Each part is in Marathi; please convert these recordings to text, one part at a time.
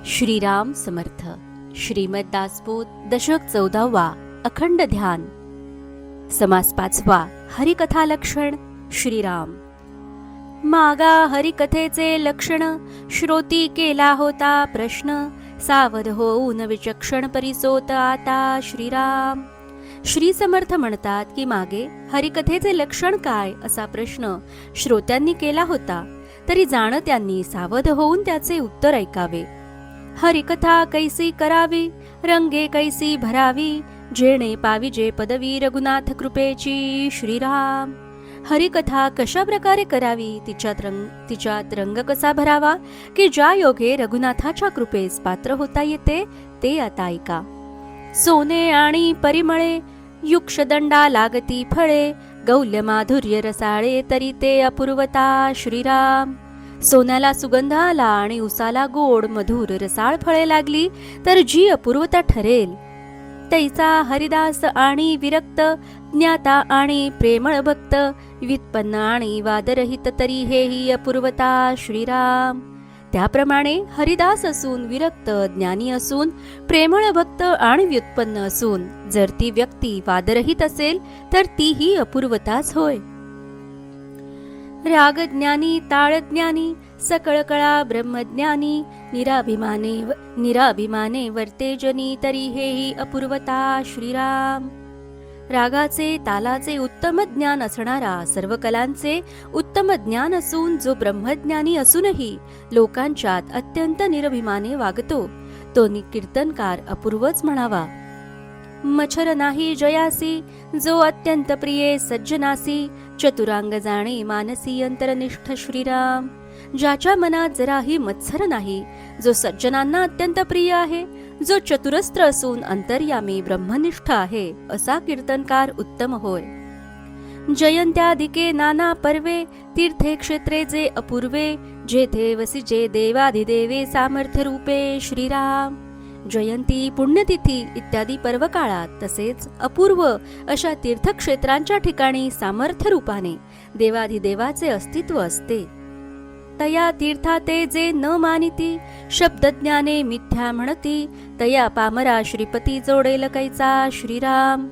श्रीराम समर्थ. श्रीमद दासबोध दशक 14वा. अखंड ध्यान. समास 5वा. हरिकथा लक्षण. श्रीराम. मागा हरिकथेचे लक्षण, श्रोती केला होता प्रश्न, सावध होऊन विचक्षण परिसोत आता श्रीराम. श्री समर्थ म्हणतात की मागे हरिकथेचे लक्षण काय असा प्रश्न श्रोत्यांनी केला होता, तरी जाणत्यांनी सावध होऊन त्याचे उत्तर ऐकावे. हरिकथा कैसी करावी, रंगे कैसी भरावी, जेणे पाविजे पदवी रघुनाथ कृपेची श्रीराम. हरिकथा कशा प्रकारे करावी, तिच्यात रंग कसा भरावा की ज्या योगे रघुनाथाच्या कृपेस पात्र होता येते ते आता ऐका. सोने आणि परिमळे, युक्षदंडा लागती फळे, गौल्य माधुर्य रसाळे, तरी ते अपूर्वता श्रीराम. सोन्याला सुगंध आला आणि उसाला गोड मधुर रसाळ फळे लागली तर जी अपूर्वता ठरेल, तैसा हरिदास आणि विरक्त, ज्ञाता आणि प्रेमळ भक्त, व्युत्पन्न आणि वादरहित, तरी हेही अपूर्वता श्रीराम. त्याप्रमाणे हरिदास असून, विरक्त, ज्ञानी असून, प्रेमळ भक्त आणि व्युत्पन्न असून जर ती व्यक्ती वादरहित असेल तर तीही अपूर्वताच होय. रागज्ञानी, ताळज्ञानी, सकळ कळा ब्रह्मज्ञानी, निराभिमाने वर्तेजनी, तरी हेही अपूर्वता श्रीराम. रागाचे तालाचे उत्तम ज्ञान असणारा, सर्व कलांचे उत्तम ज्ञान असून जो ब्रह्मज्ञानी असूनही लोकांच्यात अत्यंत निराभिमाने वागतो, तो कीर्तनकार अपूर्वच म्हणावा. मच्छर नाही जयासी, जो अत्यंत प्रिये सज्जनासी, चतुरांग जाणे मानसी अंतरनिष्ठ श्रीराम. ज्याच्या मनात जराही मत्सर नाही, जो सज्जनांना अत्यंत प्रिय आहे, जो चतुरस्त्र असून अंतर्यामी ब्रह्मनिष्ठ आहे, असा कीर्तनकार उत्तम होय. जयंत्यादिके नाना पर्वे, तीर्थे क्षेत्रे जे अपूर्वे, जेथे वसिजे देवाधिदेवे सामर्थ्य रूपे श्रीराम. जयंती, पुण्यतिथी इत्यादी पर्व काळात तसेच अपूर्व अशा तीर्थक्षेत्रांच्या ठिकाणी सामर्थ्य रूपाने देवाधिदेवाचे अस्तित्व असते. तया तीर्था ते जे न मानिती, शब्दज्ञाने मिथ्या म्हणती, तया पामरा श्रीपती जोडेल कैचा श्रीराम.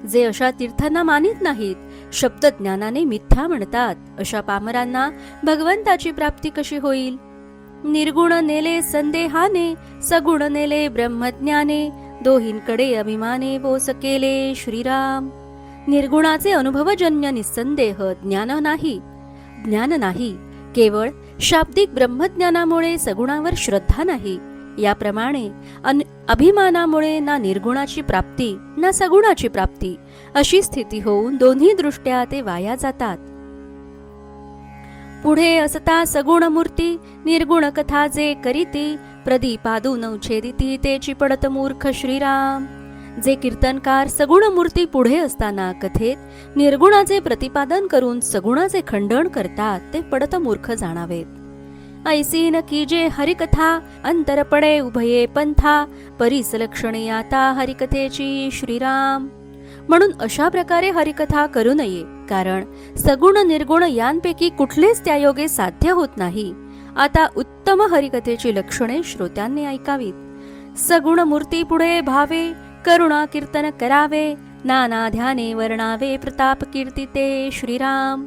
जे अशा तीर्थांना मानित नाहीत, शब्दज्ञानाने मिथ्या म्हणतात, अशा पामरांना भगवंताची प्राप्ती कशी होईल. निर्गुण नेले संदेहाने, सगुण नेले ब्रह्मज्ञाने, दोहींकडे अभिमाने बोस केले श्रीराम. निर्गुणाचे अनुभवजन्य निसंदेह ज्ञान नाही, केवळ शाब्दिक ब्रह्मज्ञानामुळे सगुणावर श्रद्धा नाही. याप्रमाणे अभिमानामुळे ना निर्गुणाची प्राप्ती ना सगुणाची प्राप्ती अशी स्थिती होऊन दोन्ही दृष्ट्या ते वाया जातात. पुढे असता सगुण मूर्ती, निर्गुण कथा जे करीती, प्रदीपादून उच्छेदिती, तेची पडत मूर्ख श्रीराम. जे कीर्तनकार सगुण मूर्ती पुढे असताना कथेत निर्गुणाचे प्रतिपादन करून सगुणाचे खंडन करतात, ते पडत मूर्ख जाणावेत. ऐसी न कीजे हरिकथा, अंतर पडे उभये पंथा, परीस लक्षणे आता हरिकथेची श्रीराम. म्हणून अशा प्रकारे हरिकथा करू नये, कारण सगुण निर्गुण यांपैकी कुठलेच त्यायोगे साध्य होत नाही. आता उत्तम हरिकथेची लक्षणे श्रोत्यांनी ऐकावीत. सगुण मूर्ती पुढे भावे, करुणा कीर्तन करावे, नाना ध्याने वर्णावे, प्रताप कीर्तिते श्रीराम.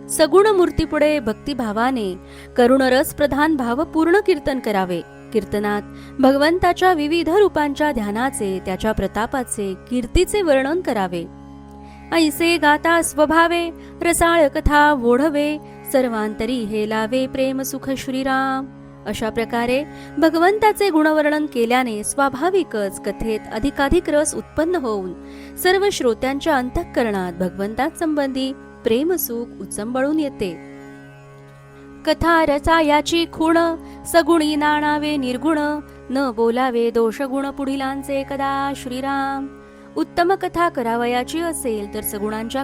सगुण मूर्ती पुढे भक्तिभावाने करुणरस प्रधान भावपूर्ण कीर्तन करावे. कीर्तनात भगवंताच्या विविध रूपांच्या ध्यानाचे, त्याच्या प्रतापाचे, कीर्तीचे वर्णन करावे. ऐसे गाता स्वभावे, रसाळ कथा ओढवे, सर्वांतरी हे लावे प्रेम सुख श्रीराम. अशा प्रकारे भगवंताचे गुणवर्णन केल्याने स्वाभाविकच कथेत अधिकाधिक रस उत्पन्न होऊन सर्व श्रोत्यांच्या अंतःकरणात भगवंतासंबंधी प्रेमसुख उचंबळून येते. कथा रचा याची खूण, सगुणी नाणावे निर्गुण, न बोलावे दोषगुण पुढिलांचे कदा श्रीराम. उत्तम कथा करावयाची असेल तर सगुणांच्या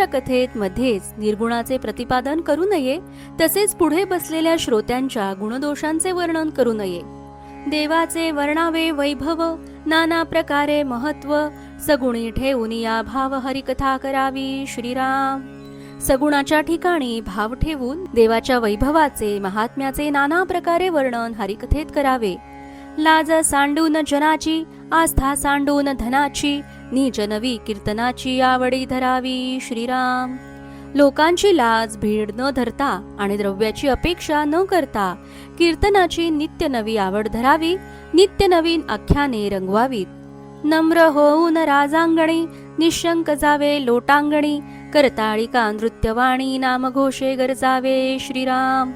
कथेत मध्येच निर्गुणाचे प्रतिपादन करू नये, तसेच पुढे बसलेल्या श्रोत्यांच्या गुणदोषांचे वर्णन करू नये. देवाचे वर्णावे वैभव, नाना प्रकारे महत्व, सगुणी ठेवून या भाव हरिकथा करावी श्रीराम. सगुणाच्या ठिकाणी भाव ठेवून देवाच्या वैभवाचे महात्म्याचे नाना प्रकारे वर्णन हरिकथेत करावे. लाज सांडून जनाची, आस्था सांडून धनाची, नीच नवी कीर्तनाची आवडी धरावी. श्रीराम. लोकांची लाज भीड न धरता आणि द्रव्याची अपेक्षा न करता कीर्तनाची नित्य नवी आवड धरावी. नित्य नवीन आख्याने रंगवावीत. नम्र होऊन राजांगणी, निशंक जावे लोटांगणी, करताळिका नृत्यवाणी, नामघोषे गरजावे. श्रीराम.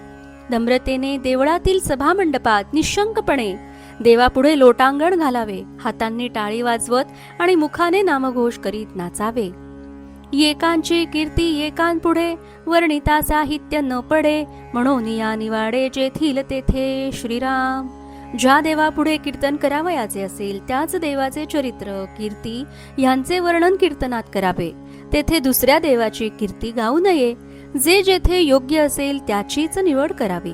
नम्रतेने देवळातील सभामंडपात निशंकपणे देवापुढे लोटांगण घालावे. हातांनी टाळी वाजवत आणि मुखाने नामघोष करीत नाचावे. एकांची कीर्ती एकांपुढे, वर्णिता साहित्य न पडे, म्हणून या निवाडे जेथील तेथे. श्रीराम. ज्या देवापुढे कीर्तन करावयाचे असेल त्याच देवाचे चरित्र कीर्ती यांचे वर्णन कीर्तनात करावे. तेथे दुसऱ्या देवाची कीर्ती गाऊ नये. जे जेथे योग्य असेल त्याचीच निवड करावी.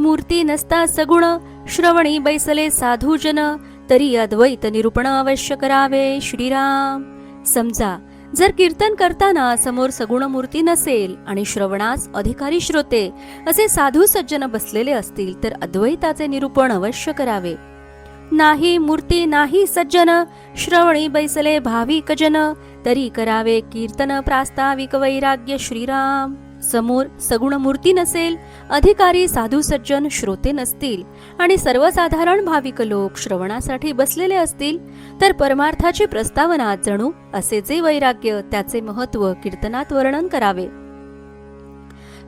मूर्ती नसता सगुण, श्रवणी बैसले साधूजन, तरी अद्वैत निरूपण अवश्य करावे. श्रीराम. समजा जर कीर्तन करताना समोर सगुण मूर्ती नसेल आणि श्रवणास अधिकारी श्रोते असे साधू सज्जन बसलेले असतील तर अद्वैताचे निरूपण अवश्य करावे. नाही मूर्ती नाही सज्जन, श्रवणी बैसले भाविक जन, तरी करावे कीर्तन प्रास्ताविक वैराग्य. श्रीराम. समोर सगुण मूर्ती नसेल, अधिकारी साधू सज्जन श्रोते नसतील आणि सर्वसाधारण भाविक लोक श्रवणासाठी बसलेले असतील तर परमार्थाची प्रस्तावना जणू असे जे वैराग्य त्याचे महत्व कीर्तनात वर्णन करावे.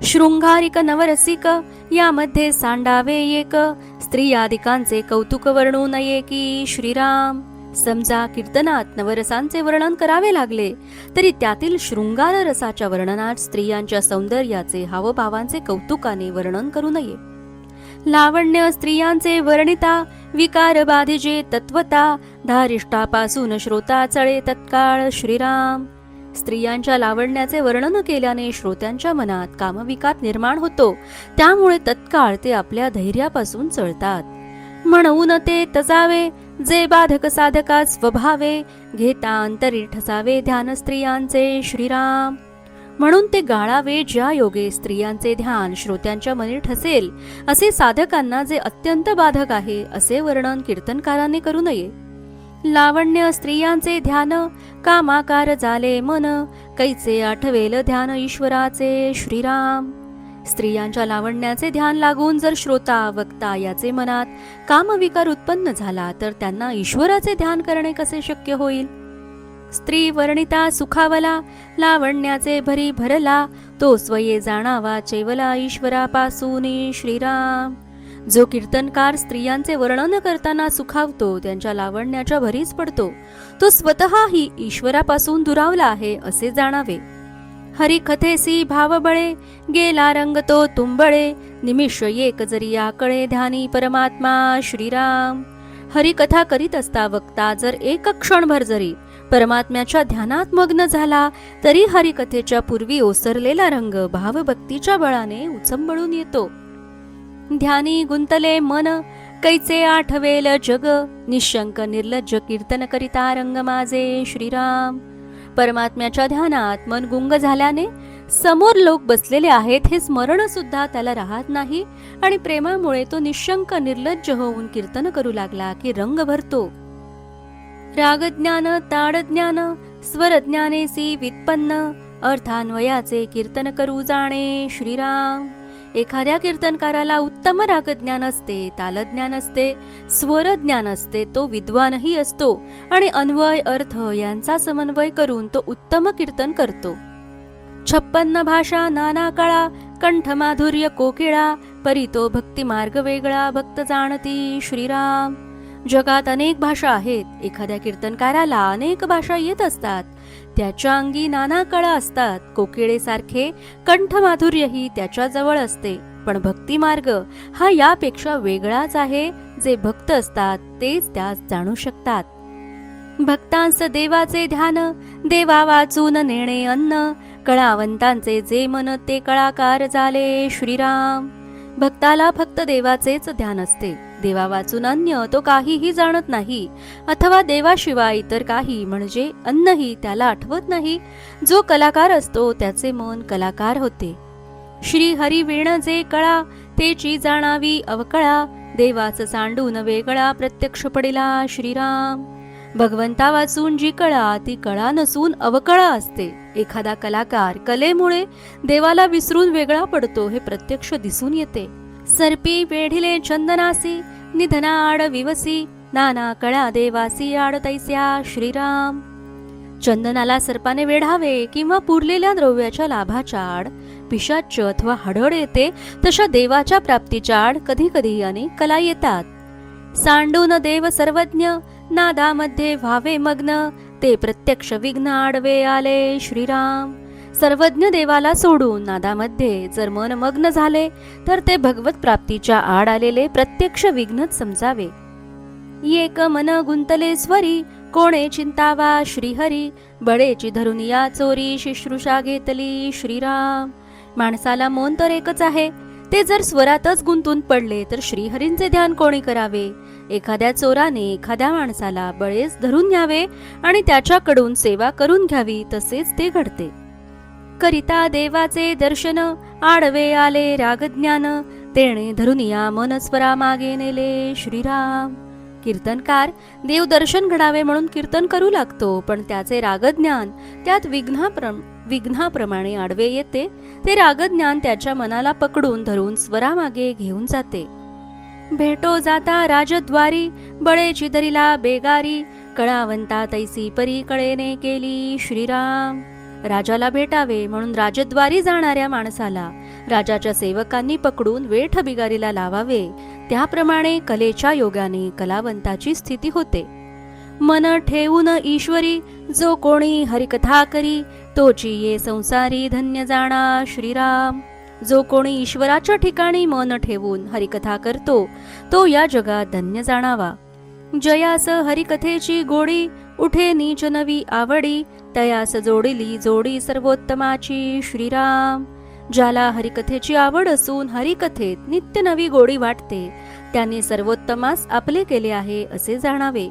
शृंगारिक नवरसिक यामध्ये सांडावे एक, स्त्रियादिकांचे कौतुक वर्णू नये की. श्रीराम. समजा कीर्तनात नवरसांचे वर्णन करावे लागले तरी त्यातील शृंगार रसाच्या वर्णनात स्त्रियांच्या सौंदर्याचे हावभावांचे कौतुकाने वर्णन करू नये. लावण्य स्त्रियांचे वर्णिता, विकार बाधिजे तत्वता, धारिष्ठापासून श्रोता चळे तत्काळ. श्रीराम. स्त्रियांच्या लावण्याचे वर्णन केल्याने श्रोत्यांच्या मनात कामविकार निर्माण होतो, त्यामुळे तत्काळ ते आपल्या धैर्यापासून चळतात. म्हणून ते तजावे जे बाधक साधका स्वभावे, घेता अंतरी ठसावे ध्यान स्त्रियांचे. श्रीराम. म्हणून ते गाळावे ज्या योगे स्त्रियांचे ध्यान श्रोत्यांच्या मनी ठसेल असे साधकांना जे अत्यंत बाधक आहे असे वर्णन कीर्तनकारांनी करू नये. लावण्य स्त्रियांचे ध्यान, कामाकार झाले मन, कैचे आठवेल ध्यान ईश्वराचे. श्रीराम. स्त्रियांच्या लावण्याचे ध्यान लागून जर श्रोता वक्ता याचे मनात कामविकार उत्पन्न झाला तर त्यांना ईश्वराचे ध्यान करणे कसे शक्य होईल. स्त्री वर्णिता सुखावला, लावण्याचे भरी भरला, तो स्वये जाणावा चेवला ईश्वरापासून. श्रीराम. जो कीर्तनकार स्त्रियांचे वर्णन करताना सुखावतो, त्यांच्या लावण्याच्या भरीच पडतो, तो स्वतःही ईश्वरापासून दुरावला आहे असे जाणावे. हरिकथेसी भावबळे, गेला रंग तो तुंबळे, निमिष एक जरी आकळे ध्यानी परमात्मा. श्रीराम. हरिकथा करीत असता वक्ता जर एक क्षणभर जरी परमात्म्याच्या ध्यानात मग्न झाला तरी हरिकथेच्या पूर्वी ओसरलेला रंग भावभक्तीच्या बळाने उचंबळून येतो. ध्यानी गुंतले मन, कैचे आठवेल जग, निशंक निर्लज्ज कीर्तन करिता रंग माझे. श्रीराम. परमात्म्याच्या ध्यानात मन गुंग झाल्याने समोर लोक बसलेले आहेत हे स्मरण सुद्धा त्याला राहत नाही आणि प्रेमामुळे तो निशंक निर्लज्ज होऊन कीर्तन करू लागला की रंग भरतो. रागज्ञान ताडज्ञान, स्वरज्ञानेसी व्युत्पन्न, अर्थान्वयाचे कीर्तन करू जाणे. श्रीराम. एखाद्या कीर्तनकाराला उत्तम रागज्ञान असते, तालज्ञान असते, स्वरज्ञान असते, तो विद्वानही असतो आणि अन्वय अर्थ यांचा समन्वय करून तो उत्तम कीर्तन करतो. 56 भाषा नाना कळा, कंठमाधुर्य कोकिळा, परी तो भक्ती मार्ग वेगळा भक्त जाणती. श्रीराम. जगात अनेक भाषा आहेत. एखाद्या कीर्तनकाराला अनेक भाषा येत असतात, त्याच्या अंगी नाना कळा असतात, कोकिळेसारखे कंठमाधुर्यही त्याच्या जवळ असते. पण भक्ती मार्ग हा यापेक्षा वेगळाच आहे. जे भक्त असतात तेच त्यास जाणू शकतात. भक्तांस देवाचे ध्यान, देवा वाचून नेणे अन्न, कळावंतांचे जे मन ते कळाकार झाले. श्रीराम. भक्ताला फक्त देवाचेच ध्यान असते. देवा वाचून अन्य तो काहीही जाणत नाही, अथवा देवाशिवाय इतर काही म्हणजे अन्नही त्याला आठवत नाही. जो कलाकार असतो त्याचे मन कलाकार होते. श्री हरी वीण जे कळा तेची जाणावी अवकळा, देवाच सांडून वेगळा प्रत्यक्ष पडिला श्रीराम. भगवंता वाचून जी कळा ती कळा नसून अवकळा असते. एखादा कलाकार कलेमुळे देवाला विसरून वेगळा पडतो हे प्रत्यक्ष दिसून येते. सर्पी वेढिले चंदनासी निधना आड विवसी, नाना कळा देवासी आड तैस्या श्रीराम. चंदनाला सर्पाने वेढावे किंवा पुरलेल्या द्रव्याच्या लाभाच्या आड पिशाच अथवा हडळ येते, तशा देवाच्या प्राप्तीच्या आड कधी कधी अनेक कला येतात. सांडून देव सर्वज्ञ नादामध्ये व्हावे मग्न, ते प्रत्यक्ष विघ्न आडवे आले श्रीराम. सर्वज्ञ देवाला सोडून नादामध्ये जर मन मग्न झाले तर ते भगवत प्राप्तीच्या आड आलेले प्रत्यक्ष विघ्नच समजावे. एक मन गुंतले स्वरी कोणे चिंतावा श्रीहरी, बळेची धरून या चोरी शुश्रूषा घेतली श्रीराम. माणसाला मन तर एकच आहे, ते जर स्वरातच गुंतून पडले तर श्रीहरींचे ध्यान कोणी करावे. एखाद्या चोराने एखाद्या माणसाला बळेस धरून घ्यावे आणि त्याच्याकडून सेवा करून घ्यावी, तसेच ते घडते. करिता देवाचे दर्शन आडवे आले रागज्ञान, तेणे धरून या मन स्वरा मागे नेले श्रीराम. कीर्तनकार देव दर्शन घडावे म्हणून कीर्तन करू लागतो, पण त्याचे रागज्ञान त्यात विघ्नाप्रमाणे आडवे येते. ते रागज्ञान त्याच्या मनाला पकडून धरून स्वरामागे घेऊन जाते. भेटो जाता राजद्वारी बळेची धरिला बेगारी, कळावंता तैसी परी कळेने केली श्रीराम. राजाला भेटावे म्हणून राजद्वारी जाणाऱ्या माणसाला राजाच्या सेवकांनी पकडून वेठ बिगारीला लावावे, त्याप्रमाणे कलेच्या योगाने कलावंताची स्थिती होते. मन ठेवून ईश्वरी जो कोणी हरिकथा करी, तोची ये संसारी धन्य जाणा श्रीराम. जो कोणी ईश्वराच्या ठिकाणी मन ठेवून हरिकथा करतो तो या जगात धन्य जाणावा. जयास हरिकथेची गोडी उठे नीच नवी आवडी, तयास जोडिली जोडी सर्वोत्तमाची श्रीराम. ज्याला हरिकथेची आवड असून हरिकथेत नित्य नवी गोडी वाटते, त्याने सर्वोत्तमास आपले केले आहे असे जाणावे.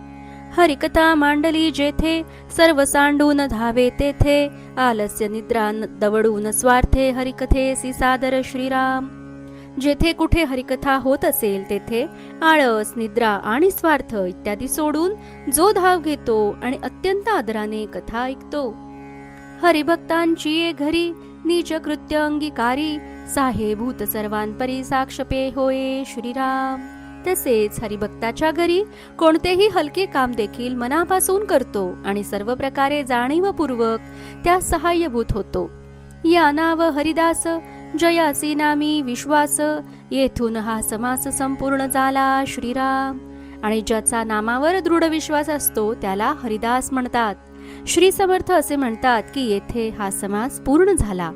हरिकथा मांडली जेथे सर्व सांडून धावे तेथे, आलस्य निद्रा दवडून स्वार्थे हरिकथेसी सादर श्रीराम. जेथे कुठे हरिकथा होत असेल तेथे आळस निद्रा आणि स्वार्थ इत्यादी सोडून जो धाव घेतो आणि अत्यंत आदराने कथा ऐकतो. हरिभक्तांची ये घरी नीच कृत्य अंगीकारी, साहेभूत सर्वांपरी साक्षपे होये श्रीराम. तसेच हरिभक्ताच्या घरी कोणतेही हलके काम देखील मनापासून करतो आणि सर्व प्रकारे जाणीवपूर्वक त्या सहाय्यभूत होतो. या नाव हरिदास जयासी नामी विश्वास, येथून हा समास संपूर्ण झाला श्रीराम. आणि ज्याचा नामावर दृढ विश्वास असतो त्याला हरिदास म्हणतात. श्री समर्थ असे म्हणतात की येथे हा समास पूर्ण झाला.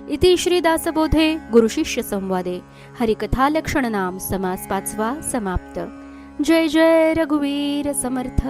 इति श्रीदासबोधे गुरुशिष्य संवादे हरिकथा लक्षण नाम समास 5वा समाप्त. जय जय रघुवीर समर्थ.